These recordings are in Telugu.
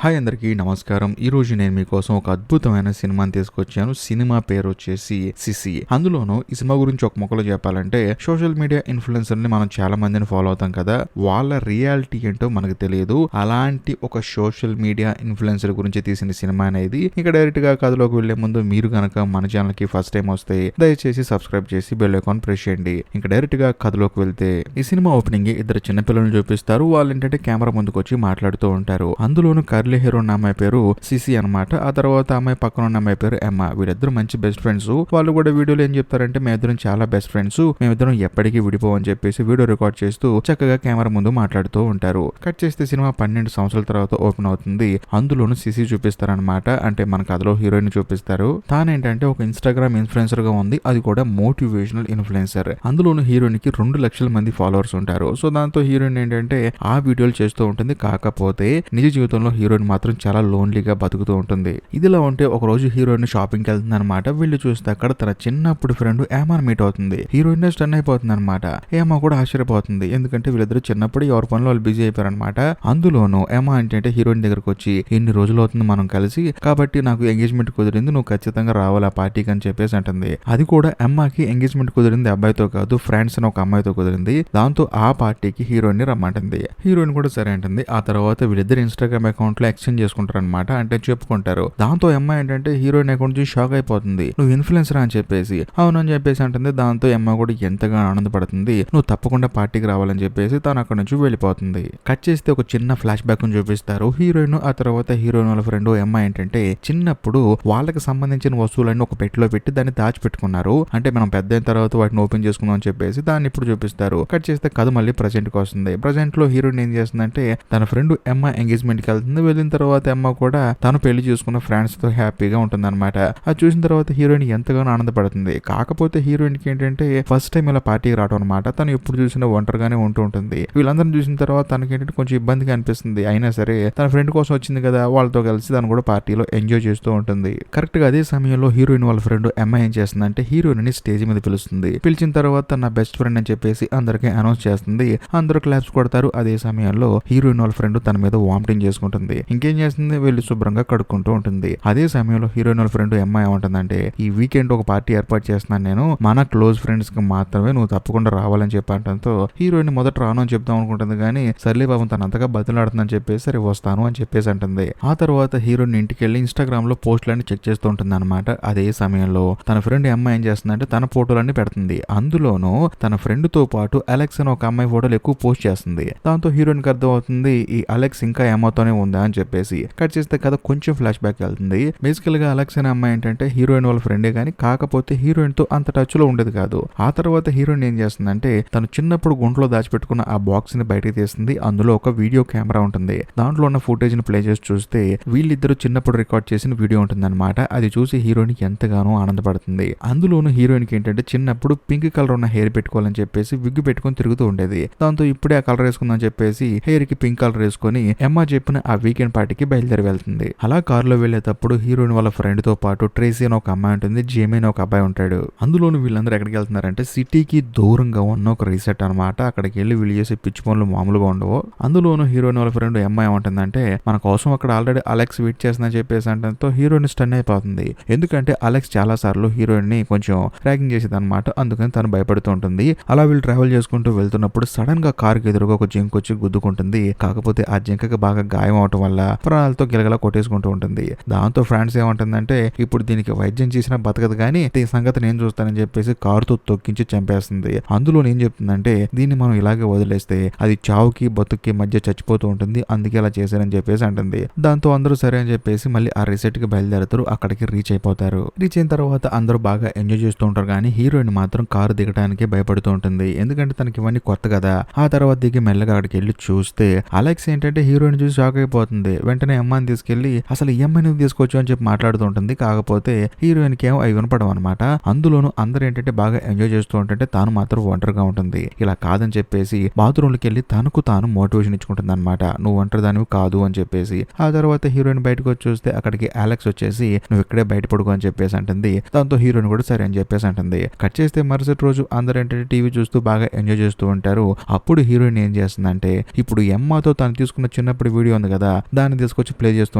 హాయ్ అందరికీ నమస్కారం. ఈ రోజు నేను మీకోసం ఒక అద్భుతమైన సినిమాని తీసుకొచ్చాను. సినిమా పేరు వచ్చేసి సిసి. అందులోనూ ఈ సినిమా గురించి ఒక ముక్కలో చెప్పాలంటే సోషల్ మీడియా ఇన్ఫ్లుయెన్సర్ని మనం చాలా మందిని ఫాలో అవుతాం కదా, వాళ్ళ రియాలిటీ ఏంటో మనకు తెలియదు. అలాంటి ఒక సోషల్ మీడియా ఇన్ఫ్లుయెన్సర్ గురించి తీసిన సినిమా అనేది. ఇంకా డైరెక్ట్ గా కథలోకి వెళ్లే ముందు మీరు కనుక మన ఛానల్ కి ఫస్ట్ టైం వస్తే దయచేసి సబ్స్క్రైబ్ చేసి బెల్ ఐకాన్ ప్రెస్ చేయండి. ఇంకా డైరెక్ట్ గా కథలోకి వెళ్తే ఈ సినిమా ఓపెనింగ్ ఇద్దరు చిన్నపిల్లలను చూపిస్తారు. వాళ్ళు ఏంటంటే కెమెరా ముందుకు వచ్చి మాట్లాడుతూ ఉంటారు. అందులోనూ హీరో ఉన్న అమ్మాయి పేరు సిసి అనమాట. ఆ తర్వాత అమ్మాయి పక్కన ఉన్న అమ్మాయి పేరు ఎమ్మా. వీళ్ళిద్దరు మంచి బెస్ట్ ఫ్రెండ్స్. వాళ్ళు కూడా వీడియోలో ఏం చెప్తారంటే మేమిద్దరం చాలా బెస్ట్ ఫ్రెండ్స్, మేమిద్దరం ఎప్పటికీ విడిపోవని చెప్పేసి వీడియో రికార్డ్ చేస్తూ చక్కగా కెమెరా ముందు మాట్లాడుతూ ఉంటారు. కట్ చేస్తే సినిమా 12 సంవత్సరాల తర్వాత ఓపెన్ అవుతుంది. అందులోనూ సిసి చూపిస్తారనమాట. అంటే మన కథలో హీరోయిన్ చూపిస్తారు. తానేంటంటే ఒక ఇన్స్టాగ్రామ్ ఇన్ఫ్లుయెన్సర్ గా ఉంది. అది కూడా మోటివేషనల్ ఇన్ఫ్లుయెన్సర్. అందులోనూ హీరోయిన్ కి 2 లక్షల మంది ఫాలోవర్స్ ఉంటారు. సో దాంతో హీరోయిన్ ఏంటంటే ఆ వీడియోలు చేస్తూ ఉంటుంది. కాకపోతే నిజ జీవితంలో హీరోయిన్ మాత్రం చాలా లోన్లీగా బతుకుతూ ఉంటుంది. ఇదిలా ఉంటే ఒక రోజు హీరోయిన్ షాపింగ్ కి వెళ్తుంది అనమాట. వీళ్ళు చూస్తే అక్కడ తన చిన్నప్పుడు ఫ్రెండ్ ఏమాన్ మీట్ అవుతుంది. హీరోయిన్ స్టన్ అయిపోతుంది అనమాట. ఏమా కూడా ఆశ్చర్యపోతుంది. ఎందుకంటే వీళ్ళిద్దరు చిన్నప్పుడు ఎవరి పనులు వాళ్ళు బిజీ అయిపోయారు అనమాట. అందులోనూ ఏమా అంటే హీరోయిన్ దగ్గరకు వచ్చి ఎన్ని రోజులు అవుతుంది మనం కలిసి, కాబట్టి నాకు ఎంగేజ్మెంట్ కుదిరింది, నువ్వు ఖచ్చితంగా రావాలి ఆ పార్టీకి అని చెప్పేసి అంటుంది. అది కూడా ఎమ్మాకి ఎంగేజ్మెంట్ కుదిరింది అబ్బాయితో కాదు, ఫ్రెండ్స్ అని ఒక అమ్మాయితో కుదిరింది. దాంతో ఆ పార్టీకి హీరోయిన్ ని రమ్మంటుంది. హీరోయిన్ కూడా సరే అంటుంది. ఆ తర్వాత వీళ్ళిద్దరు ఇన్స్టాగ్రామ్ అకౌంట్ లో ఎక్స్చేంజ్ చేసుకుంటారు అనమాట. అంటే చెప్పుకుంటారు. దాంతో అమ్మాయి ఏంటంటే హీరోయిన్ అకౌంట్ చూసి షాక్ అయిపోతుంది. నువ్వు ఇన్ఫ్లుయెన్సర్ అని చెప్పేసి. అవునని చెప్పేసి అంటుంది. దాంతో అమ్మాయి కూడా ఎంతగా ఆనందపడుతుంది. నువ్వు తప్పకుండా పార్టీకి రావాలని చెప్పేసి తను అక్కడ నుంచి వెళ్ళిపోతుంది. కట్ చేస్తే ఒక చిన్న ఫ్లాష్ బ్యాక్ చూపిస్తారు. హీరోయిన్ ఆ తర్వాత హీరోయిన్ వాళ్ళ ఫ్రెండ్ అమ్మాయి ఏంటంటే చిన్నప్పుడు వాళ్ళకి సంబంధించిన వస్తువులన్నీ ఒక పెట్టిలో పెట్టి దాన్ని దాచిపెట్టుకున్నారు. అంటే మనం పెద్ద అయిన తర్వాత వాటిని ఓపెన్ చేసుకుందాం అని చెప్పేసి దాన్ని ఇప్పుడు చూపిస్తారు. కట్ చేస్తే కథ మళ్ళీ ప్రజెంట్ కి వస్తుంది. ప్రజెంట్ లో హీరోయిన్ ఏం చేస్తుందంటే తన ఫ్రెండ్ ఎమ్మా ఎంగేజ్మెంట్ కి వెళ్తుంది. వెళ్ళిన తర్వాత అమ్మ కూడా తను పెళ్లి చేసుకున్న ఫ్రెండ్స్ తో హ్యాపీగా ఉంటుంది అనమాట. అది చూసిన తర్వాత హీరోయిన్ ఎంతగానో ఆనందపడుతుంది. కాకపోతే హీరోయిన్ కి ఏంటంటే ఫస్ట్ టైం ఇలా పార్టీకి రావడం అనమాట. తను ఎప్పుడు చూసినా ఒంటరిగానే ఉంటూ ఉంటుంది. వీళ్ళందరిని చూసిన తర్వాత తనకి ఏంటంటే కొంచెం ఇబ్బందిగా అనిపిస్తుంది. అయినా సరే తన ఫ్రెండ్ కోసం వచ్చింది కదా, వాళ్ళతో కలిసి తను కూడా పార్టీలో ఎంజాయ్ చేస్తూ ఉంటుంది. కరెక్ట్ గా అదే సమయంలో హీరోయిన్ వాళ్ళ ఫ్రెండ్ అమ్మాయి ఏం చేస్తుందంటే హీరోయిన్ ని స్టేజ్ మీద పిలుస్తుంది. పిలిచిన తర్వాత నా బెస్ట్ ఫ్రెండ్ అని చెప్పేసి అందరికీ అనౌన్స్ చేస్తుంది. అందరూ క్లాప్స్ కొడతారు. అదే సమయంలో హీరోయిన్ వాళ్ళ ఫ్రెండ్ తన మీద వామిటింగ్ చేసుకుంటుంది. ఇంకేం చేస్తుంది, వెళ్ళి శుభ్రంగా కడుక్కుంటూ ఉంటుంది. అదే సమయంలో హీరోయిన్ వాళ్ళ ఫ్రెండ్ అమ్మాయి ఏమంటుందంటే ఈ వీకెండ్ ఒక పార్టీ ఏర్పాటు చేస్తున్నాను నేను, మన క్లోజ్ ఫ్రెండ్స్ కి మాత్రమే, నువ్వు తప్పకుండా రావాలని చెప్పడంతో హీరోయిన్ మొదట రాను అని చెప్తాం అనుకుంటుంది. కానీ సర్లే పాపం తను అంతగా బతులాడుతుందని చెప్పేసి సరే వస్తాను అని చెప్పేసి అంటుంది. ఆ తర్వాత హీరోయిన్ ఇంటికి వెళ్ళి ఇన్స్టాగ్రామ్ లో పోస్టులన్నీ చెక్ చేస్తూ ఉంటుంది అనమాట. అదే సమయంలో తన ఫ్రెండ్ అమ్మాయి ఏం చేస్తుందంటే తన ఫోటోలన్నీ పెడుతుంది. అందులోనూ తన ఫ్రెండ్ తో పాటు అలెక్స్ అని ఒక అమ్మాయి ఫోటోలు ఎక్కువ పోస్ట్ చేస్తుంది. దాంతో హీరోయిన్ కి అర్థం అవుతుంది ఈ అలెక్స్ ఇంకా ఏమవుతూనే ఉందా అని చెప్పేసి. కట్ చేస్తే కథ కొంచెం ఫ్లాష్ బ్యాక్ వెళ్తుంది. బేసికల్ గా అలెక్స్ అనే అమ్మాయి ఏంటంటే హీరోయిన్ వాళ్ళ ఫ్రెండే కానీ కాకపోతే హీరోయిన్ తో అంత టచ్ లో ఉండేది కాదు. ఆ తర్వాత హీరోయిన్ ఏం చేస్తుందంటే తను చిన్నప్పుడు గుంట్లో దాచిపెట్టుకున్న ఆ బాక్స్ ని బయటకు తీస్తుంది. అందులో ఒక వీడియో కెమెరా ఉంటుంది. దాంట్లో ఉన్న ఫుటేజ్ ని ప్లే చేసి చూస్తే వీళ్ళిద్దరు చిన్నప్పుడు రికార్డ్ చేసిన వీడియో ఉంటుంది అనమాట. అది చూసి హీరోయిన్ కి ఎంతగానో ఆనందపడుతుంది. అందులోనూ హీరోయిన్ కి ఏంటంటే చిన్నప్పుడు పింక్ కలర్ ఉన్న హెయిర్ పెట్టుకోవాలని చెప్పేసి విగ్గు పెట్టుకుని తిరుగుతూ ఉండేది. దాంతో ఇప్పుడే ఆ కలర్ వేసుకుందని చెప్పేసి హెయిర్ కి పింక్ కలర్ వేసుకుని ఎమ్మా చెప్పిన ఆ వీకెండ్ పార్టీకి బయలుదేరి వెళ్తుంది. అలా కారులో వెళ్లేటప్పుడు హీరోయిన్ వాళ్ళ ఫ్రెండ్ తో పాటు ట్రేసీ అని ఒక అమ్మాయి ఉంటుంది, జేమీ అని ఒక అబ్బాయి ఉంటాడు. అందులోనూ వీళ్ళందరూ ఎక్కడికి వెళ్తున్నారంటే సిటీకి దూరంగా ఉన్న ఒక రిసార్ట్ అనమాట. అక్కడికి వెళ్ళి వీళ్ళు చేసే పిచ్చి పనులు మామూలుగా ఉండవు. అందులోనూ హీరోయిన్ వాళ్ళ ఫ్రెండ్ అమ్మాయి ఏమంటుందంటే మన కోసం అక్కడ ఆల్రెడీ అలెక్స్ వెయిట్ చేస్తుందని చెప్పేసి అంటే హీరోయిన్ స్టన్ అయిపోతుంది. ఎందుకంటే అలెక్స్ చాలా సార్లు హీరోయిన్ ని కొంచెం ట్రాకింగ్ చేసేది అనమాట. అందుకని తను భయపడుతూ ఉంటుంది. అలా వీళ్ళు ట్రావెల్ చేసుకుంటూ వెళ్తున్నప్పుడు సడన్ గా కార్ కి ఎదురుగా ఒక జింక్ వచ్చి గుద్దుకుంటుంది. కాకపోతే ఆ జింకకి బాగా గాయం అవటం వల్ల ప్రాణాలతో గిలగలా కొట్టేసుకుంటూ ఉంటుంది. దాంతో ఫ్రెండ్స్ ఏమంటుందంటే ఇప్పుడు దీనికి వైద్యం చేసినా బతకదు కానీ ఈ సంగతి నేను చూస్తానని చెప్పేసి కారుతో తొక్కించి చంపేస్తుంది. అందులో ఏం చెప్తుందంటే దీన్ని మనం ఇలాగే వదిలేస్తే అది చావుకి బతుక్కి మధ్య చచ్చిపోతూ ఉంటుంది, అందుకే అలా చేశారని చెప్పేసి అంటుంది. దాంతో అందరూ సరే అని చెప్పేసి మళ్ళీ ఆ రిసార్ట్ కి బయలుదేరుతారు. అక్కడికి రీచ్ అయిపోతారు. రీచ్ అయిన తర్వాత అందరూ బాగా ఎంజాయ్ చేస్తూ ఉంటారు. కానీ హీరోయిన్ మాత్రం కారు దిగడానికి భయపడుతూ ఉంటుంది. ఎందుకంటే తనకి ఇవన్నీ కొత్త కదా. ఆ తర్వాత దిగి మెల్లగా అక్కడికి వెళ్ళి చూస్తే అలెక్స్ ఏంటంటే హీరోయిన్ చూసి షాక్ అయిపోతుంది. వెంటనే అమ్మాయిని తీసుకెళ్లి అసలు ఈ అమ్మాయిని తీసుకోవచ్చు అని చెప్పి మాట్లాడుతూ ఉంటుంది. కాకపోతే హీరోయిన్ కి ఏమో అవి వినపడవు అనమాట. అందులోనూ అందరూ ఏంటంటే బాగా ఎంజాయ్ చేస్తూ ఉంటుంటే తాను మాత్రం ఒంటరిగా ఉంటుంది. ఇలా కాదని చెప్పేసి బాత్రూమ్కి వెళ్ళి తనకు తాను మోటివేషన్ ఇచ్చుకుంటుంది అనమాట. నువ్వు ఒంటరి దానివి కాదు అని చెప్పేసి. ఆ తర్వాత హీరోయిన్ బయటకు వచ్చి చూస్తే అక్కడికి అలెక్స్ వచ్చేసి నువ్వు ఇక్కడే బయట పడుకో అని చెప్పేసి అంటుంది. దాంతో హీరోయిన్ కూడా సరే అని చెప్పేసి అంటుంది. కట్ చేస్తే మరుసటి రోజు అందరూ ఏంటంటే టీవీ చూస్తూ బాగా ఎంజాయ్ చేస్తూ ఉంటారు. అప్పుడు హీరోయిన్ ఏం చేస్తుందంటే ఇప్పుడు ఎమ్మాతో తను తీసుకున్న చిన్నప్పుడు వీడియో ఉంది కదా, దాన్ని తీసుకొచ్చి ప్లే చేస్తూ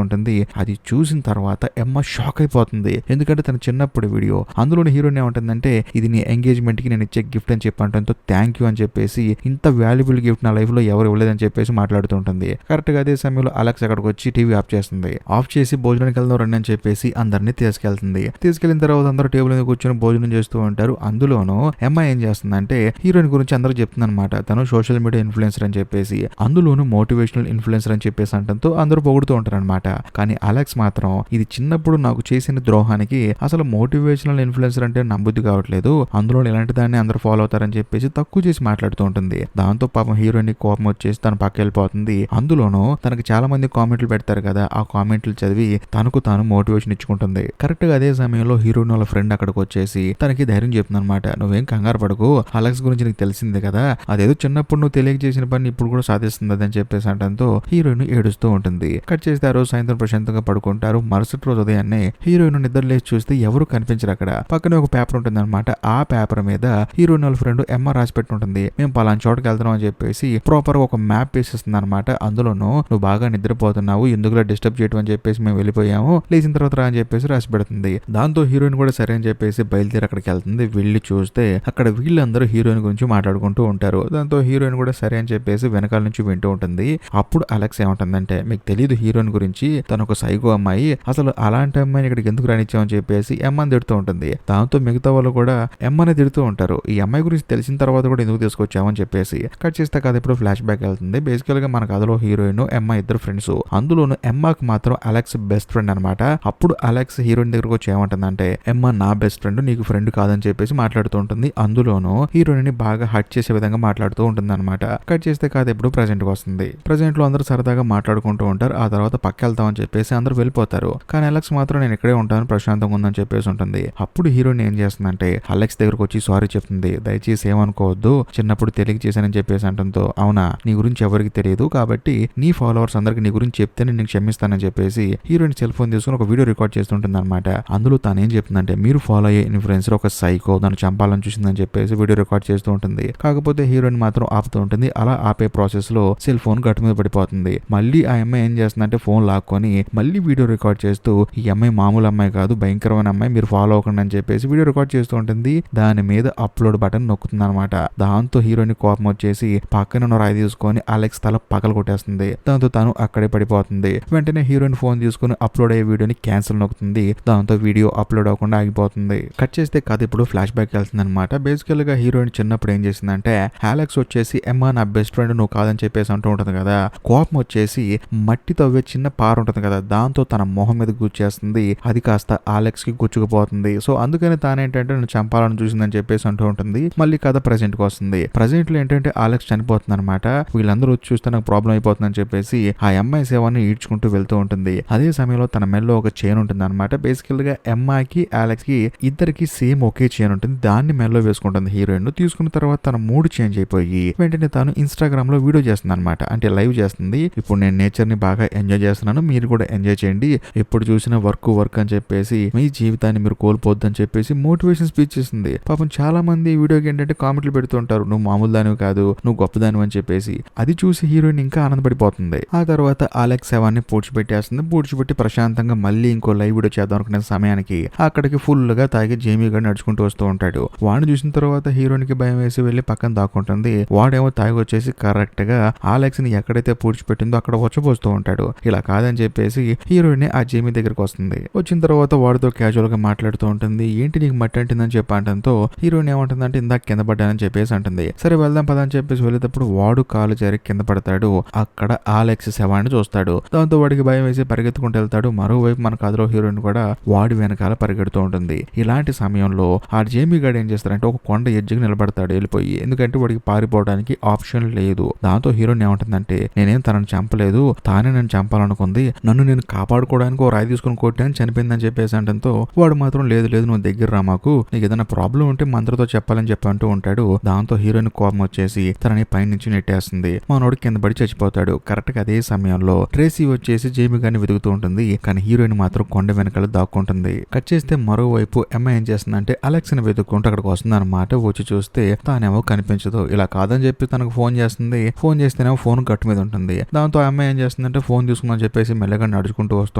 ఉంటుంది. అది చూసిన తర్వాత ఎమ్మ షాక్ అయిపోతుంది. ఎందుకంటే తన చిన్నప్పుడు వీడియో, అందులోని హీరోయిన్ ఏమంటుందంటే ఇది నీ ఎంగేజ్మెంట్ కి నేను ఇచ్చే గిఫ్ట్ అని చెప్పంటంతో థ్యాంక్ యూ అని చెప్పేసి, ఇంత వాల్యుబుల్ గిఫ్ట్ నా లైఫ్ లో ఎవరు ఇవ్వలేదని చెప్పేసి మాట్లాడుతుంటుంది. కరెక్ట్ గా అదే సమయంలో అలెక్స్ అక్కడికి వచ్చి టీవీ ఆఫ్ చేస్తుంది. ఆఫ్ చేసి భోజనానికి వెళ్దాం రండి అని చెప్పేసి అందరినీ తీసుకెళ్తుంది. తీసుకెళ్లిన తర్వాత అందరూ టేబుల్ మీద కూర్చొని భోజనం చేస్తూ ఉంటారు. అందులోనూ ఎమ్మ ఏం చేస్తుందంటే హీరోయిన్ గురించి అందరూ చెప్తుంది అనమాట. తను సోషల్ మీడియా ఇన్ఫ్లుయెన్సర్ అని చెప్పేసి, అందులోనూ మోటివేషనల్ ఇన్ఫ్లుయెన్సర్ అని చెప్పేసి అంటంతో అందరూ పొగుడుతూ ఉంటారు అనమాట. కానీ అలెక్స్ మాత్రం ఇది చిన్నప్పుడు నాకు చేసిన ద్రోహానికి అసలు మోటివేషనల్ ఇన్ఫ్లుయెన్సర్ అంటే నమ్మబుద్ధి కావట్లేదు, అందులో ఇలాంటి దాన్ని అందరూ ఫాలో అవుతారని చెప్పేసి తక్కువ చేసి మాట్లాడుతూ ఉంటుంది. దాంతో పాపం హీరోయిన్ కోపం వచ్చేసి తన పక్క వెళ్ళిపోతుంది. అందులోనూ తనకి చాలా మంది కామెంట్లు పెడతారు కదా, ఆ కామెంట్లు చదివి తనకు తాను మోటివేషన్ ఇచ్చుకుంటుంది. కరెక్ట్ గా అదే సమయంలో హీరోయిన్ వాళ్ళ ఫ్రెండ్ అక్కడికి వచ్చేసి తనకి ధైర్యం చెప్తుంది అనమాట. నువ్వేం కంగారు పడకు, అలెక్స్ గురించి నీకు తెలిసిందే కదా, అదేదో చిన్నప్పుడు నువ్వు తెలియజేసిన పని ఇప్పుడు కూడా సాధిస్తుంది అని చెప్పేసి అంటంతో హీరోయిన్ ఏడుస్తూ ఉంటుంది. కట్ చేస్తే ఆ రోజు సాయంత్రం ప్రశాంతంగా పడుకుంటారు. మరుసటి రోజు ఉదయాన్నే హీరోయిన్ నిద్ర లేచి చూస్తే ఎవరు కనిపించరు. అక్కడ పక్కనే ఒక పేపర్ ఉంటుంది అనమాట. ఆ పేపర్ మీద హీరోయిన్ వాళ్ళ ఫ్రెండ్ ఎమ్మ రాసి పెట్టి ఉంటుంది. మేము పలానా చోటుకి వెళ్తున్నాం అని చెప్పేసి ప్రాపర్ ఒక మ్యాప్ వేసేస్తుంది అనమాట. అందులోనూ నువ్వు బాగా నిద్రపోతున్నావు, ఎందుకులా డిస్టర్బ్ చేయడం అని చెప్పేసి మేము వెళ్ళిపోయాము, లేచిన తర్వాత రా అని చెప్పేసి రాసి పెడుతుంది. దాంతో హీరోయిన్ కూడా సరే అని చెప్పేసి బయలుదేరి అక్కడికి వెళ్తుంది. వెళ్ళి చూస్తే అక్కడ వీళ్ళందరూ హీరోయిన్ గురించి మాట్లాడుకుంటూ ఉంటారు. దాంతో హీరోయిన్ కూడా సరే అని చెప్పేసి వెనకాల నుంచి వింటూ ఉంటుంది. అప్పుడు అలెక్స్ ఏమంటుందంటే మీకు తెలియదు హీరోయిన్ గురించి, తను ఒక సైకో అమ్మాయి, అసలు అలాంటి అమ్మాయిని ఇక్కడికి ఎందుకు రానిచ్చామని చెప్పేసి ఎమ్మని తిడుతూ ఉంటుంది. దాంతో మిగతా వాళ్ళు కూడా ఎమ్మని తిడుతూ ఉంటారు. ఈ అమ్మాయి గురించి తెలిసిన తర్వాత కూడా ఎందుకు తీసుకొచ్చామని చెప్పేసి. కట్ చేస్తే కథ ఇప్పుడు ఫ్లాష్ బ్యాక్ వెళ్తుంది. బేసికల్ గా మన కథలో హీరోయిన్ ఎమ్మ ఇద్దరు ఫ్రెండ్స్, అందులోను ఎమ్మకి మాత్రం అలెక్స్ బెస్ట్ ఫ్రెండ్ అనమాట. అప్పుడు అలెక్స్ హీరోయిన్ దగ్గరకు వచ్చి ఏమంటుందంటే ఎమ్మ నా బెస్ట్ ఫ్రెండ్, నీకు ఫ్రెండ్ కాదని చెప్పేసి మాట్లాడుతూ ఉంటుంది. అందులోనూ హీరోయిన్ ని బాగా హర్ట్ చేసే విధంగా మాట్లాడుతూ ఉంటుంది అనమాట. కట్ చేస్తే కథ ఇప్పుడు ప్రెజెంట్ కి వస్తుంది. ప్రెజెంట్ లో అందరూ సరదాగా మాట్లాడుకుంటూ ఉంటారు. ఆ తర్వాత పక్క వెళ్తామని చెప్పేసి అందరూ వెళ్ళిపోతారు. కానీ అలెక్స్ మాత్రం నేను ఇక్కడే ఉంటాను, ప్రశాంతంగా ఉందని చెప్పేసి ఉంటుంది. అప్పుడు హీరోయిన్ ఏం చేస్తుందంటే అలెక్స్ దగ్గరకు వచ్చి సారీ చెప్తుంది. దయచేసి ఏమనుకోవద్దు, చిన్నప్పుడు తెలియక చేశానని చెప్పేసి అంటంతో అవునా, నీ గురించి ఎవరికి తెలియదు కాబట్టి నీ ఫాలోవర్స్ అందరికి నీ గురించి చెప్తేనే నేను క్షమిస్తానని చెప్పేసి హీరోయిన్ సెల్ ఫోన్ తీసుకుని ఒక వీడియో రికార్డ్ చేస్తుంటుంది అనమాట. అందులో తాను ఏం చెప్తుందంటే మీరు ఫాలో అయ్యే ఇన్ఫ్లుయెన్సర్ ఒక సైకో, దాన్ని చంపాలని చూసిందని చెప్పేసి వీడియో రికార్డ్ చేస్తూ ఉంటుంది. కాకపోతే హీరోయిన్ మాత్రం ఆపుతూ ఉంటుంది. అలా ఆపే ప్రాసెస్ లో సెల్ ఫోన్ గట్టు మీద పడిపోతుంది. మళ్ళీ ఆ అమ్మాయి ఏం చేస్తుందంటే ఫోన్ లాక్కొని మళ్ళీ వీడియో రికార్డ్ చేస్తూ ఈ అమ్మాయి మామూలు అమ్మాయి కాదు, భయంకరమైన అమ్మాయి, మీరు ఫాలో అవ్వకండి అని చెప్పేసి వీడియో రికార్డ్ చేస్తూ ఉంటుంది. దాని మీద అప్లోడ్ బటన్ నొక్కుతుంది అనమాట. దాంతో హీరోయిన్ కోపం వచ్చేసి పక్కన ఉన్న రాయి తీసుకొని అలెక్స్ తల పగల కొట్టేస్తుంది. దాంతో తను అక్కడే పడిపోతుంది. వెంటనే హీరోయిన్ ఫోన్ తీసుకుని అప్లోడ్ అయ్యే వీడియోని క్యాన్సిల్ నొక్కుతుంది. దాంతో వీడియో అప్లోడ్ అవ్వకుండా ఆగిపోతుంది. కట్ చేస్తే కథ ఇప్పుడు ఫ్లాష్ బ్యాక్ వెళ్తుంది అనమాట. బేసికల్ గా హీరోయిన్ చిన్నప్పుడు ఏం చేసిందంటే అలెక్స్ వచ్చేసి ఎమ్మ నా బెస్ట్ ఫ్రెండ్ నువ్వు కాదని చెప్పేసి అంటూ ఉంటుంది కదా, కోపం వచ్చేసి మట్టి తవ్వే చిన్న పార ఉంటుంది కదా, దాంతో తన మొహం మీద గుచ్చేస్తుంది. అది కాస్త అలెక్స్ కి గుచ్చుకుపోతుంది. సో అందుకని తానేంటంటే నన్ను చంపాలని చూసిందని చెప్పేసి అంటూ ఉంటుంది. మళ్ళీ కథ ప్రెజెంట్ కి వస్తుంది. ప్రెజెంట్ లో ఏంటంటే అలెక్స్ చనిపోతుంది అనమాట. వీళ్ళందరూ వచ్చి చూస్తే నాకు ప్రాబ్లం అయిపోతుందని చెప్పేసి ఆ అమ్మాయి సేవని ఈడ్చుకుంటూ వెళ్తూ ఉంటుంది. అదే సమయంలో తన మెల్లో ఒక చైన్ ఉంటుంది అనమాట. బేసికల్ గా ఎమ్మాకి అలెక్స్ కి ఇద్దరికి సేమ్ ఒకే చైన్ ఉంటుంది. దాన్ని మెల్లో వేసుకుంటుంది హీరోయిన్. తీసుకున్న తర్వాత తన మూడ్ చేంజ్ అయిపోయి వెంటనే తాను ఇన్స్టాగ్రామ్ లో వీడియో చేస్తుంది అనమాట. అంటే లైవ్ చేస్తుంది. ఇప్పుడు నేను నేచర్ ని బాగా ఎంజాయ్ చేస్తున్నాను, మీరు కూడా ఎంజాయ్ చేయండి, ఎప్పుడు చూసినా వర్క్ అని చెప్పేసి మీ జీవితాన్ని మీరు కోల్పోద్దు అని చెప్పేసి మోటివేషన్ స్పీచ్ ఇస్తుంది. పాపం చాలా మంది వీడియోకి ఏంటంటే కామెంట్లు పెడుతూ ఉంటారు, నువ్వు మామూలు దానివి కాదు, నువ్వు గొప్పదానివి అని చెప్పేసి. అది చూసి హీరోయిన్ ఇంకా ఆనందపడిపోతుంది. ఆ తర్వాత అలెక్స్ శవాన్ని పూడ్చిపెట్టేస్తుంది. పూడ్చిపెట్టి ప్రశాంతంగా మళ్ళీ ఇంకో లైవ్ వీడియో చేద్దాం అనుకునే సమయానికి అక్కడికి ఫుల్ గా తాగి జేమీ గారు నడుచుకుంటూ వస్తూ ఉంటాడు. వాడిని చూసిన తర్వాత హీరోయిన్ కి భయం వేసి వెళ్లి పక్కన దాక్కుంటుంది. వాడేమో తాగి వచ్చేసి కరెక్ట్ గా అలెక్స్ ని ఎక్కడైతే పూడ్చిపెట్టిందో అక్కడ వచ్చపోస్తూ ఉంటాడు. ఇలా కాదని చెప్పేసి హీరోయిన్ ఆ జేమీ దగ్గరికి వస్తుంది. వచ్చిన తర్వాత వాడితో క్యాజువల్ గా మాట్లాడుతూ ఉంటుంది. ఏంటి నీకు మట్టి అంటుందని చెప్పి అంటంతో హీరోయిన్ ఏమంటుందంటే ఇందాక కింద పడ్డానని చెప్పేసి అంటుంది. సరే వెళ్దాం పదా అని చెప్పేసి వెళ్ళేటప్పుడు వాడు కాలు జారి కింద పడతాడు. అక్కడ అలెక్స్ శవాన్ని చూస్తాడు. దాంతో వాడికి భయం వేసి పరిగెత్తుకుంటూ వెళ్తాడు. మరోవైపు మన కథలో హీరోయిన్ కూడా వాడి వెనకాల పరిగెడుతూ ఉంటుంది. ఇలాంటి సమయంలో ఆ జేమీ గాడు ఏం చేస్తారంటే ఒక కొండ ఎడ్జ్కి నిలబడతాడు వెళ్ళిపోయి. ఎందుకంటే వాడికి పారిపోవడానికి ఆప్షన్ లేదు. దాంతో హీరోయిన్ ఏమంటుందంటే నేనేం తనని చంపలేదు, తానే నన్ను చంపాలనుకుంది, నన్ను నేను కాపాడుకోవడానికి ఓ రాయి తీసుకుని కొట్టాను, చనిపోయిందని చెప్పేసి అంటంతో వాడు మాత్రం లేదు నువ్వు దగ్గర రా, మాకు నీకు ఏదైనా ప్రాబ్లం ఉంటే మంత్రతో చెప్పాలని చెప్పి అంటూ ఉంటాడు. దాంతో హీరోయిన్ కోపం వచ్చేసి తనని పై నుంచి నెట్టేస్తుంది. మనోడు కింద పడి చచ్చిపోతాడు. కరెక్ట్ గా అదే సమయంలో ట్రేసీ వచ్చేసి జేమీ గారిని వెతుకుతూ ఉంటుంది. కానీ హీరోయిన్ మాత్రం కొండ వెనకాల దాక్కుంటుంది. కట్ చేస్తే మరోవైపు అమ్మాయి ఏం చేస్తుందంటే అలెక్స్ ని వెతుక్కుంటూ అక్కడికి వస్తుంది అనమాట. వచ్చి చూస్తే తానేమో కనిపించదు. ఇలా కాదని చెప్పి తనకు ఫోన్ చేస్తుంది. ఫోన్ చేస్తేనేమో ఫోన్ గట్టు మీద ఉంటుంది. దాంతో అమ్మాయి ఏం చేస్తుంది చేస్తుందంటే ఫోన్ తీసుకుందని చెప్పేసి మెల్లగా నడుచుకుంటూ వస్తూ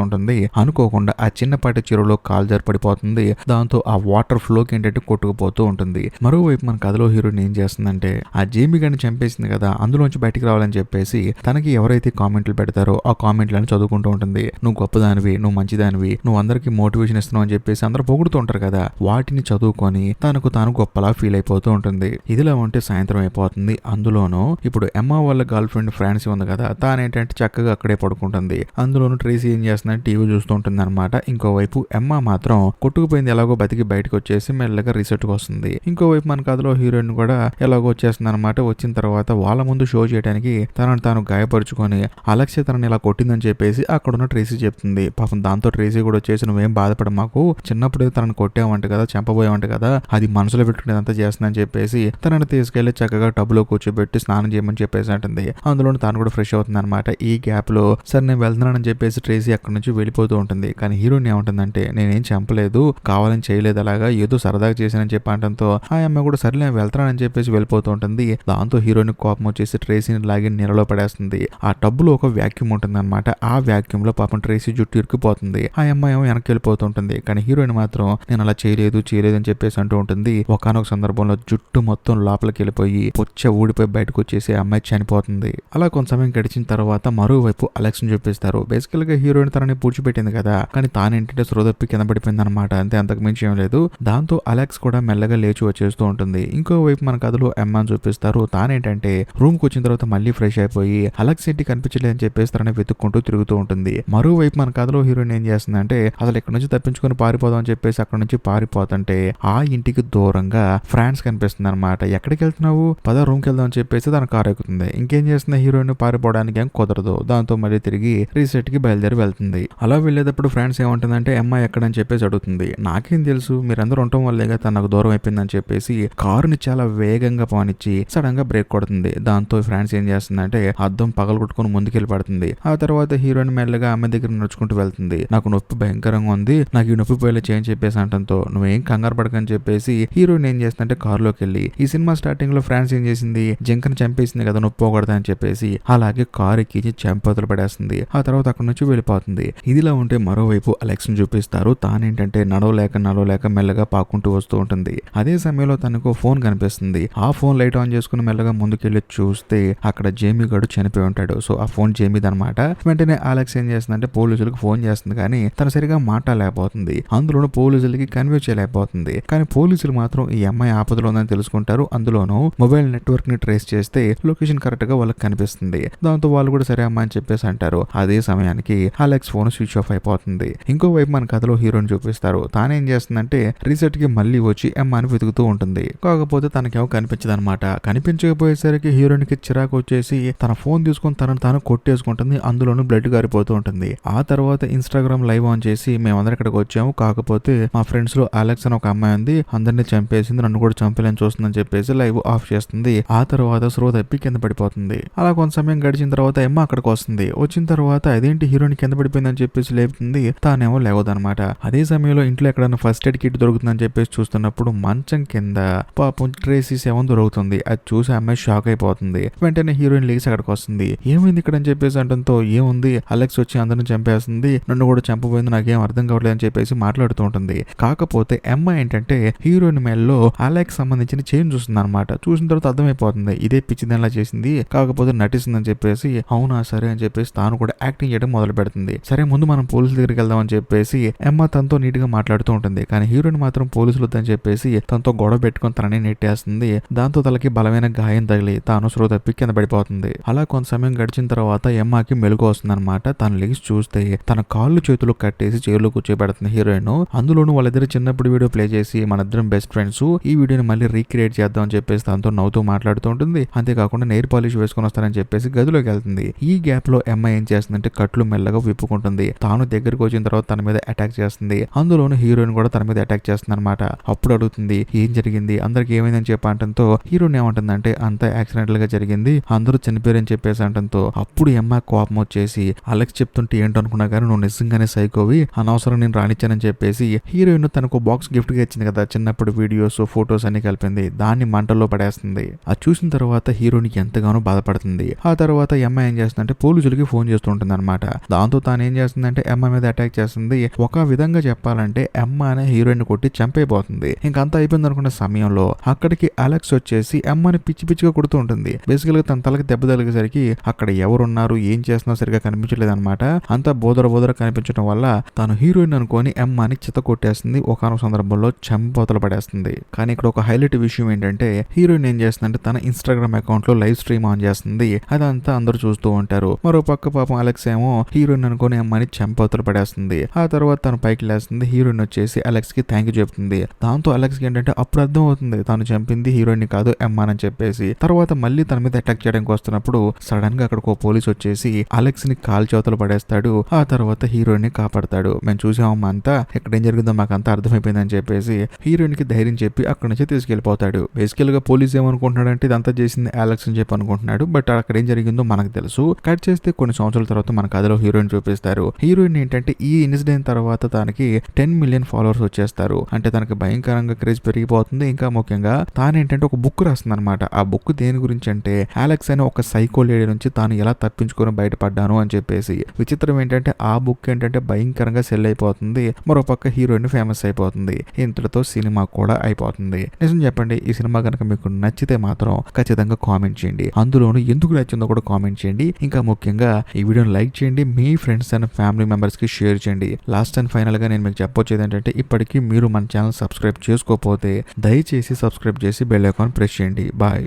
ఉంటుంది. అనుకోకుండా ఆ చిన్నపాటి చెరువులో కాలు జారి పడిపోతుంది. దాంతో ఆ వాటర్ ఫ్లోకి ఏంటంటే కొట్టుకుపోతూ ఉంటుంది. మరోవైపు మన కథలో హీరోయిన్ ఏం చేస్తుందంటే ఆ జేమీ గారిని చంపేసింది కదా, అందులోంచి బయటికి రావాలని చెప్పేసి తనకి ఎవరైతే కామెంట్లు పెడతారో ఆ కామెంట్లను చదువుకుంటూ ఉంటుంది. నువ్వు గొప్పదానివి, నువ్వు మంచిదానివి, నువ్వు అందరికి మోటివేషన్ ఇస్తున్నావు అని చెప్పేసి అందరూ పొగుడుతూ ఉంటారు కదా, వాటిని చదువుకొని తనకు తాను గొప్పలా ఫీల్ అయిపోతూ ఉంటుంది. ఇదిలా ఉంటే సాయంత్రం అయిపోతుంది. అందులోనూ ఇప్పుడు ఎమ్మా వాళ్ళ గర్ల్ ఫ్రెండ్ ఫ్రాన్సీ ఉంది కదా, తానేంటంటే చక్కగా అక్కడే పడుకుంటుంది. అందులోనూ ట్రేసీ ఏం చేస్తుందంటే టీవీ చూస్తూ ఉంటుంది అనమాట. ఇంకోవైపు ఎమ్మా మాత్రం కొట్టుకుపోయింది ఎలాగో బతికి బయటకు వచ్చేసి మెల్లగా రిసెట్ కి వస్తుంది. ఇంకోవైపు మన కథలో హీరోయిన్ కూడా ఎలాగో వచ్చేస్తుంది అనమాట. వచ్చిన తర్వాత వాళ్ళ ముందు షో చేయడానికి తనను తాను గాయపరుచుకొని అలెక్సే తనని ఇలా కొట్టిందని చెప్పేసి అక్కడున్న ట్రేసీ చెప్తుంది. పాపం దాంతో ట్రేసీ కూడా వచ్చేసి నువ్వేం బాధపడ, మాకు చిన్నప్పుడు తనను కొట్టావంట కదా, చంపబోయావంట కదా, అది మనసులో పెట్టుకునేదంతా చేస్తుందని చెప్పేసి తనని తీసుకెళ్లి చక్కగా టబ్లో కూర్చోబెట్టి స్నానం చేయమని చెప్పేసి అంటుంది. అందులో తాను కూడా ఫ్రెష్ అవుతుంది అనమాట. ఈ గ్యాప్ లో సరే నేను వెళ్తున్నానని చెప్పేసి ట్రేసీ అక్కడి నుంచి వెళ్ళిపోతూ ఉంటుంది. కానీ హీరోయిన్ ఏమంటుందంటే నేనేం చంపలేదు, కావాలని చేయలేదు, అలాగా ఏదో సరదాగా చేశానని చెప్పి అనడంతో ఆ అమ్మాయి కూడా సరే నేను వెళ్తానని చెప్పేసి వెళ్ళిపోతూ ఉంటుంది. దాంతో హీరోయిన్ కోపం వచ్చేసి ట్రేసీని లాగి నీళ్ళలో పడేస్తుంది. ఆ టబ్బులో ఒక వ్యాక్యూమ్ ఉంటుంది అనమాట. ఆ వ్యాక్యూమ్ లో పాపం ట్రేసీ జుట్టు ఇరుక్కుపోతుంది. ఆ అమ్మాయి ఏమో వెనక్కి వెళ్ళిపోతుంటుంది. కానీ హీరోయిన్ మాత్రం నేను అలా చేయలేదు అని చెప్పేసి అంటూ ఉంటుంది. ఒకానొక సందర్భంలో జుట్టు మొత్తం లోపలికి వెళ్ళిపోయి పొచ్చ ఊడిపోయి బయటకు వచ్చేసి ఆ అమ్మాయి చనిపోతుంది. అలా కొంత సమయం గడిచిన తర్వాత మరోవైపు అలెక్స్ ని చూపిస్తారు. బేసికల్ గా హీరోయిన్ తనని పూడ్చిపెట్టింది కదా, కానీ తానేంటంటే స్రోదప్పి కింద పడిపోయింది అనమాట. అంతే, అంతకు మించి ఏం లేదు. దాంతో అలెక్స్ కూడా మెల్లగా లేచి వచ్చేస్తూ ఉంటుంది. ఇంకోవైపు మన కథలో ఎమ్మాని చూపిస్తారు. తానేంటంటే రూమ్ కి వచ్చిన తర్వాత మళ్ళీ ఫ్రెష్ అయిపోయి అలెక్స్ ఇంటి కనిపించలేదు అని చెప్పేసి తనని వెతుక్కుంటూ తిరుగుతూ ఉంటుంది. మరోవైపు మన కథలో హీరోయిన్ ఏం చేస్తుందంటే అసలు ఇక్కడ నుంచి తప్పించుకొని పారిపోదాం అని చెప్పేసి అక్కడ నుంచి పారిపోతుంటే ఆ ఇంటికి దూరంగా ఫ్రాన్స్ కనిపిస్తుంది అనమాట. ఎక్కడికి వెళ్తున్నావు, పద రూమ్ కి వెళ్దాం అని చెప్పేసి తన కారు ఎక్కుతుంది. ఇంకేం చేస్తుంది హీరోయిన్, పారిపోవడానికి ఏం కుదరదు. దాంతో మళ్ళీ తిరిగి రీసెట్ కి బయలుదేరి వెళ్తుంది. అలా వెళ్ళేటప్పుడు ఫ్రాన్స్ ఏమంటుందంటే అమ్మాయి ఎక్కడని చెప్పేసి అడుగుతుంది. నాకేం తెలుసు, మీరందరూ ఉండటం వల్లేగా తను నాకు దూరం అయిపోయిందని చెప్పేసి కారుని చాలా వేగంగా పోనిచ్చి సడన్ గా బ్రేక్ కొడుతుంది. దాంతో ఫ్రాన్స్ ఏం చేస్తుందంటే అద్దం పగలగొట్టుకుని ముందుకెళ్ళి పడుతుంది. ఆ తర్వాత హీరోయిన్ మెల్లగా ఆమె దగ్గర నడుచుకుంటూ వెళ్తుంది. నాకు నొప్పి భయంకరంగా ఉంది, నాకు ఈ నొప్పి పోయేలా చేయని చెప్పేసి అంటంతో నువ్వేం కంగారు పడకని చెప్పేసి హీరోయిన్ ఏం చేస్తుందంటే కారులోకి వెళ్ళి ఈ సినిమా స్టార్టింగ్ లో ఫ్రాన్స్ ఏం చేసింది, జింకను చంపేసింది కదా నొప్పి పోకూడదు అని చెప్పేసి అలాగే కారు ఎక్కించి చంపతులు పడేస్తుంది. ఆ తర్వాత అక్కడ నుంచి వెళ్ళిపోతుంది. ఇదిలా ఉంటే మరోవైపు అలెక్స్ ని చూపిస్తారు. తానేంటంటే నడవలేక మెల్లగా పాకుంటూ వస్తూ ఉంటుంది. అదే సమయంలో తనకు ఫోన్ కనిపిస్తుంది. ఆ ఫోన్ లైట్ ఆన్ చేసుకుని మెల్లగా ముందుకెళ్లి చూస్తే అక్కడ జేమీ గడు చనిపోయి ఉంటాడు. సో ఆ ఫోన్ జేమీది అనమాట. వెంటనే అలెక్స్ ఏం చేస్తుందంటే పోలీసులకు ఫోన్ చేస్తుంది. కానీ తన సరిగా మాట్లాడలేకపోతుంది. అందులోనూ పోలీసులకి కన్వే చేయలేకపోతుంది. కానీ పోలీసులు మాత్రం ఈ అమ్మాయి ఆపదలో ఉందని తెలుసుకుంటారు. అందులోనూ మొబైల్ నెట్వర్క్ ని ట్రేస్ చేస్తే లొకేషన్ కరెక్ట్ గా వాళ్ళకి కనిపిస్తుంది. దాంతో వాళ్ళు కూడా సరే అమ్మాయి అని చెప్పేసి అంటారు. అదే సమయానికి అలెక్స్ ఫోన్ స్విచ్ ఆఫ్ అయిపోతుంది. ఇంకోవైపు మన కథలో హీరోని చూపిస్తారు. తానేం చేస్తుందంటే రీసెట్ కి మళ్ళీ వచ్చి అమ్మాయిని వెతుకుతూ ఉంటుంది. కాకపోతే తనకేమో కనిపించదు అనమాట. కనిపించకపోయేసరికి హీరోయిన్ కి చిరాకు వచ్చేసి తన ఫోన్ తీసుకొని తనను తాను కొట్టేసుకుంటుంది. అందులోనూ బ్లడ్ గారిపోతూ ఉంటుంది. ఆ తర్వాత ఇన్స్టాగ్రామ్ లైవ్ ఆన్ చేసి మేమందరం ఇక్కడికి వచ్చాము, కాకపోతే మా ఫ్రెండ్స్ లో అలెక్స్ అని ఒక అమ్మాయి ఉంది, అందరినీ చంపేసింది, నన్ను కూడా చంపేలని చూస్తుందని చెప్పేసి లైవ్ ఆఫ్ చేస్తుంది. ఆ తర్వాత స్రో తప్పి కింద పడిపోతుంది. అలా కొంత సమయం గడిచిన తర్వాత ఎమ్మ అక్కడికి వస్తుంది. వచ్చిన తర్వాత అదేంటి హీరోయిన్ కింద పడిపోయిందని చెప్పేసి లేపుతుంది. తానేమో లేవదనమాట. అదే సమయంలో ఇంట్లో ఎక్కడైనా ఫస్ట్ ఎయిడ్ కిట్ దొరుకుతుందని చెప్పేసి చూస్తున్నప్పుడు మంచం కింద పాపం ట్రేసీ సెవెన్ దొరుకుతుంది. అది చూసి అమ్మాయి షాక్ అయిపోతుంది. వెంటనే హీరోయిన్ లేచి అక్కడికి వస్తుంది. ఏమైంది ఇక్కడ అని చెప్పేసి అంటంతో ఏముంది అలెక్స్ వచ్చి అందరిని చంపేస్తుంది, నన్ను కూడా చంపబోయింది, నాకేం అర్థం కావట్లేదు అని చెప్పేసి మాట్లాడుతూ ఉంటుంది. కాకపోతే అమ్మాయి ఏంటంటే హీరోయిన్ మెల్లో అలెక్స్ సంబంధించిన చైన్ చూస్తుంది అనమాట. చూసిన తర్వాత అర్థమైపోతుంది ఇదే పిచ్చిదనిలా చేసింది, కాకపోతే నటిస్తుందని చెప్పేసి అవునా సరే అని చెప్పేసి తాను కూడా యాక్టింగ్ చేయడం మొదలు పెడుతుంది. సరే ముందు మనం పోలీసుల దగ్గరికి వెళ్దాం అని చెప్పేసి ఎమ్మ తనతో నీట్ గా మాట్లాడుతూ ఉంటుంది. కానీ హీరోయిన్ మాత్రం పోలీసులు వద్దని చెప్పేసి తనతో గొడవ పెట్టుకుని తనని నెట్టేస్తుంది. దాంతో తనకి బలమైన గాయం తగిలి తాను స్రో తప్పి కింద పడిపోతుంది. అలా కొంత సమయం గడిచిన తర్వాత ఎమ్మకి మెలుగు వస్తుంది అనమాట. తను లేచి చూస్తే తన కాళ్ళు చేతులు కట్టేసి చైర్లో కూర్చోబెడుతుంది హీరోయిన్. అందులోనూ వాళ్ళిద్దరు చిన్నప్పుడు వీడియో ప్లే చేసి మన ఇద్దరం బెస్ట్ ఫ్రెండ్స్, ఈ వీడియోని మళ్ళీ రీక్రియేట్ చేద్దాం అని చెప్పేసి తనతో నవ్వుతూ మాట్లాడుతూ ఉంటుంది. అంతేకాకుండా నెయిల్ పాలిష్ వేసుకొని వస్తారని చెప్పేసి గదిలోకి వెళ్తుంది. ఈ గ్యాప్ లో అమ్మాయి ఏం చేస్తుందంటే కట్లు మెల్లగా విప్పుకుంటుంది. తాను దగ్గరికి వచ్చిన తర్వాత తన మీద అటాక్ చేస్తుంది. అందులోనూ హీరోయిన్ కూడా తన మీద అటాక్ చేస్తుంది అనమాట. అప్పుడు అడుగుతుంది ఏం జరిగింది, అందరికి ఏమైందని చెప్పి అంటంతో హీరోయిన్ ఏమంటుందంటే అంతా యాక్సిడెంటల్ గా జరిగింది, అందరూ చనిపోయారని చెప్పేసి అంటంతో అప్పుడు అమ్మ కోపం వచ్చేసి అలెక్స్ చెప్తుంటే ఏంటనుకున్నా కానీ నువ్వు నిజంగానే సైకోవి, అనవసరం నేను రానిచ్చానని చెప్పేసి హీరోయిన్ తనకు బాక్స్ గిఫ్ట్ గా ఇచ్చింది కదా చిన్నప్పుడు వీడియోస్ ఫొటోస్ అన్ని కలిపింది, దాన్ని మంటల్లో పడేస్తుంది. అది చూసిన తర్వాత హీరోయిన్ ఎంతగానో బాధపడుతుంది. ఆ తర్వాత అమ్మాయి ఏం చేస్తుందంటే పోలీసులకి ఫోన్ చేస్తుంటుంది అనమాట. దాంతో తాను ఏం చేస్తుందంటే ఎమ్మ మీద అటాక్ చేస్తుంది. ఒక విధంగా చెప్పాలంటే ఎమ్మ అనే హీరోయిన్ కొట్టి చంపైపోతుంది. ఇంకంతా అయిపోయింది అనుకున్న సమయంలో అక్కడికి అలెక్స్ వచ్చేసి ఎమ్మని పిచ్చి పిచ్చిగా కొడుతూ ఉంటుంది. బేసికల్ గా తన తలకి దెబ్బ తగిలేసరికి అక్కడ ఎవరున్నారు ఏం చేస్తున్నా సరిగా కనిపించలేదు అనమాట. అంతా బోదర కనిపించడం వల్ల తాను హీరోయిన్ అనుకొని ఎమ్మని చిత్త కొట్టేస్తుంది. ఒకనొక సందర్భంలో చంపోతలు పడేస్తుంది. కానీ ఇక్కడ ఒక హైలైట్ విషయం ఏంటంటే హీరోయిన్ ఏం చేస్తుందంటే తన ఇన్స్టాగ్రామ్ అకౌంట్ లో లైవ్ స్ట్రీమ్ ఆన్ చేస్తుంది. అదంతా అందరూ చూస్తూ ఉంటారు. మరో పక్క పాపం అలెక్స్ ఏమో హీరోయిన్ అనుకొని ఎమ్మని చంపోతలు పడేస్తుంది. ఆ తర్వాత తను పైకి లేస్తుంది. హీరోయిన్ వచ్చేసి అలెక్స్ కి థ్యాంక్ యూ చెప్తుంది. దాంతో అలెక్స్ కి ఏంటంటే అప్పుడు అర్థం అవుతుంది తాను చంపింది హీరోయిన్ కాదు ఎమ్మాన్ అని చెప్పేసి. తర్వాత మళ్ళీ తన మీద అటాక్ చేయడానికి వస్తున్నప్పుడు సడన్ గా అక్కడికి పోలీస్ వచ్చేసి అలెక్స్ ని కాల్ చేతులు పడేస్తాడు. ఆ తర్వాత హీరోయిన్ ని కాపాడతాడు. మేము చూసామమ్మా అంతా ఇక్కడ ఏం జరిగిందో మాకు అంతా అర్థమైపోయిందని చెప్పేసి హీరోయిన్ కి ధైర్యం చెప్పి అక్కడి నుంచి తీసుకెళ్లిపోతాడు. బేసికల్ గా పోలీస్ ఏమనుకుంటున్నాడంటే ఇదంతా చేసింది అలెక్స్ అని చెప్పి అనుకుంటున్నాడు. బట్ అక్కడ ఏం జరిగిందో మనకు తెలుసు. కట్ చేస్తే కొన్ని సంవత్సరాల తర్వాత మన కథలో హీరోయిన్ చూపిస్తారు. హీరోయిన్ ఏంటంటే ఈ ఇన్సిడెంట్ తర్వాత తనకి 10 మిలియన్ ఫాలోవర్స్ వచ్చేస్తారు. అంటే తనకి భయంకరంగా క్రేజ్ పెరిగిపోతుంది. ఇంకా ముఖ్యంగా తానేంటంటే ఒక బుక్ రాస్తుంది అనమాట. ఆ బుక్ దేని గురించి అంటే అలెక్స్ అనే ఒక సైకో లేడీ నుంచి తాను ఎలా తప్పించుకొని బయటపడ్డాను అని చెప్పేసి. విచిత్రం ఏంటంటే ఆ బుక్ ఏంటంటే భయంకరంగా సెల్ అయిపోతుంది. మరో పక్క హీరోయిన్ ఫేమస్ అయిపోతుంది. ఇంతటితో సినిమా కూడా అయిపోతుంది. నిజం చెప్పండి, ఈ సినిమా కనుక మీకు నచ్చితే మాత్రం ఖచ్చితంగా కామెంట్ చేయండి. అందులోనూ ఎందుకు నచ్చిందో కూడా కామెంట్ చేయండి. ఇంకా ముఖ్యంగా ఈ వీడియోని లైక్ చేయండి. మీ ఫ్రెండ్స్ అండ్ ఫ్యామిలీ మెంబర్స్ కి షేర్ చేయండి. లాస్ట్ అండ్ ఫైనల్ గా నేను మీకు చెప్పొచ్చేది ఏంటంటే ఇప్పటికీ మీరు మన ఛానల్ సబ్స్క్రైబ్ చేసుకోకపోతే దయచేసి సబ్స్క్రైబ్ చేసి బెల్ ఐకాన్ ప్రెస్ చేయండి. బాయ్.